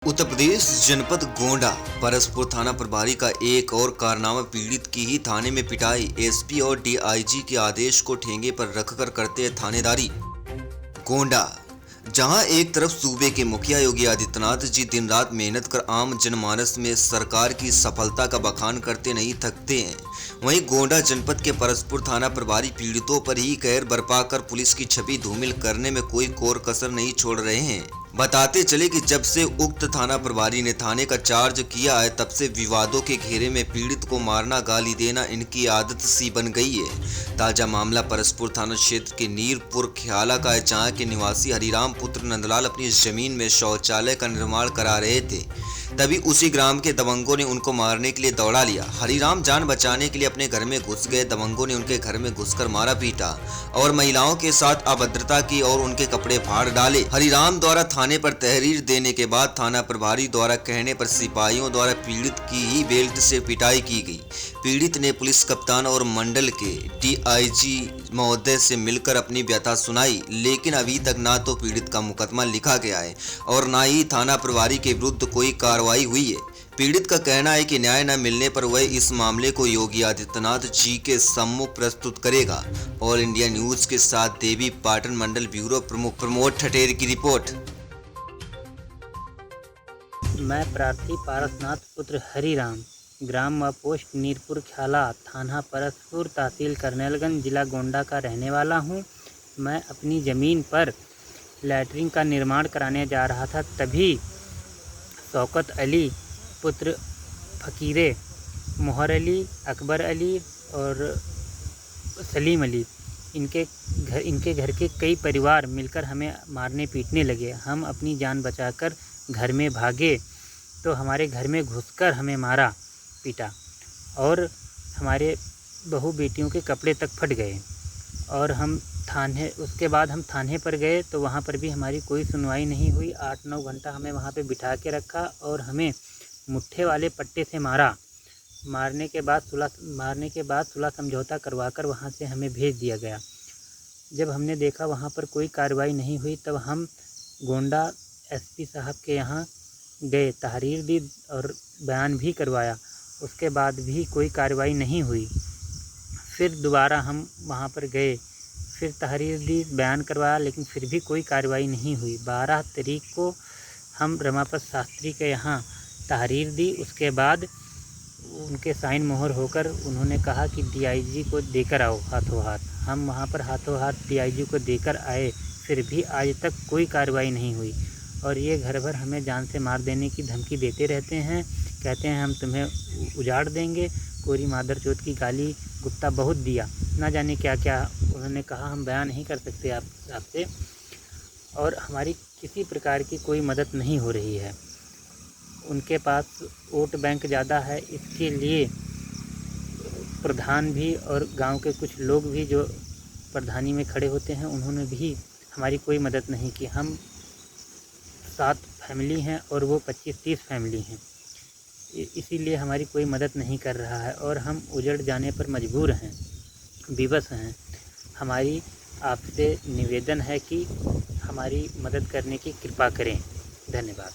उत्तर प्रदेश जनपद गोंडा परसपुर थाना प्रभारी का एक और कारनामा पीड़ित की ही थाने में पिटाई। एसपी और डीआईजी के आदेश को ठेंगे पर रखकर करते हैं थानेदारी। गोंडा, जहां एक तरफ सूबे के मुखिया योगी आदित्यनाथ जी दिन रात मेहनत कर आम जनमानस में सरकार की सफलता का बखान करते नहीं थकते हैं, वहीं गोंडा जनपद के परसपुर थाना प्रभारी पीड़ितों पर ही कहर बरपा कर पुलिस की छवि धूमिल करने में कोई कोर कसर नहीं छोड़ रहे हैं। बताते चले कि जब से उक्त थाना प्रभारी ने थाने का चार्ज किया है, तब से विवादों के घेरे में पीड़ित को मारना, गाली देना इनकी आदत सी बन गई है। ताजा मामला परसपुर थाना क्षेत्र के नीरपुर ख्याला का है, जहां के निवासी हरिराम पुत्र नंदलाल अपनी जमीन में शौचालय का निर्माण करा रहे थे। तभी उसी ग्राम के दबंगों ने उनको मारने के लिए दौड़ा लिया। हरिराम जान बचाने के लिए अपने घर में घुस गए। दबंगों ने उनके घर में घुसकर मारा पीटा और महिलाओं के साथ अभद्रता की और उनके कपड़े फाड़ डाले। हरिराम द्वारा थाने पर तहरीर देने के बाद थाना प्रभारी द्वारा कहने पर सिपाहियों द्वारा पीड़ित की ही बेल्ट से पिटाई की गई। पीड़ित ने पुलिस कप्तान और मंडल के डीआईजी महोदय से मिलकर अपनी व्यथा सुनाई, लेकिन अभी तक ना तो पीड़ित का मुकदमा लिखा गया है और ना ही थाना प्रभारी के विरुद्ध कोई कार्रवाई हुई है। पीड़ित का कहना है कि न्याय न मिलने पर वह इस मामले को योगी आदित्यनाथ जी के सम्मुख प्रस्तुत करेगा। ऑल इंडिया न्यूज के साथ देवी पाटन मंडल ब्यूरो प्रमुख प्रमोद ठटेर की रिपोर्ट। मैं प्रार्थी पारसनाथ पुत्र हरिराम, ग्राम व पोस्ट नीरपुर ख्याला, थाना परसपुर, तहसील करनेलगंज, जिला गोंडा का रहने वाला हूं। मैं अपनी ज़मीन पर लैट्रिन का निर्माण कराने जा रहा था, तभी शौकत अली पुत्र फ़कीरे, मोहर अली, अकबर अली और सलीम अली, इनके घर के कई परिवार मिलकर हमें मारने पीटने लगे। हम अपनी जान बचाकर घर में भागे तो हमारे घर में घुसकर हमें मारा पीटा और हमारे बहू बेटियों के कपड़े तक फट गए। और उसके बाद हम थाने पर गए तो वहाँ पर भी हमारी कोई सुनवाई नहीं हुई। 8-9 घंटा हमें वहाँ पे बिठा के रखा और हमें मुट्ठे वाले पट्टे से मारा। मारने के बाद सुलह समझौता करवाकर वहाँ से हमें भेज दिया गया। जब हमने देखा वहाँ पर कोई कार्रवाई नहीं हुई, तब हम गोंडा एसपी साहब के यहाँ गए, तहरीर दी और बयान भी करवाया। उसके बाद भी कोई कार्रवाई नहीं हुई। फिर दोबारा हम वहाँ पर गए, फिर तहरीर दी, बयान करवाया, लेकिन फिर भी कोई कार्रवाई नहीं हुई। 12 तारीख को हम रमापत शास्त्री के यहाँ तहरीर दी। उसके बाद उनके साइन मोहर होकर उन्होंने कहा कि डीआईजी को देकर आओ हाथों हाथ। हम वहाँ पर हाथों हाथ डीआईजी को देकर आए, फिर भी आज तक कोई कार्रवाई नहीं हुई। और ये घर भर हमें जान से मार देने की धमकी देते रहते हैं। कहते हैं हम तुम्हें उजाड़ देंगे। कोरी मादर चौथ की गाली गुप्ता बहुत दिया, ना जाने क्या क्या उन्होंने कहा। हम बयान नहीं कर सकते आपसे। और हमारी किसी प्रकार की कोई मदद नहीं हो रही है। उनके पास वोट बैंक ज़्यादा है, इसके लिए प्रधान भी और गांव के कुछ लोग भी जो प्रधानी में खड़े होते हैं, उन्होंने भी हमारी कोई मदद नहीं की। हम 7 फैमिली हैं और वो 25-30 फैमिली हैं, इसीलिए हमारी कोई मदद नहीं कर रहा है और हम उजड़ जाने पर मजबूर हैं, विवश हैं। हमारी आपसे निवेदन है कि हमारी मदद करने की कृपा करें। धन्यवाद।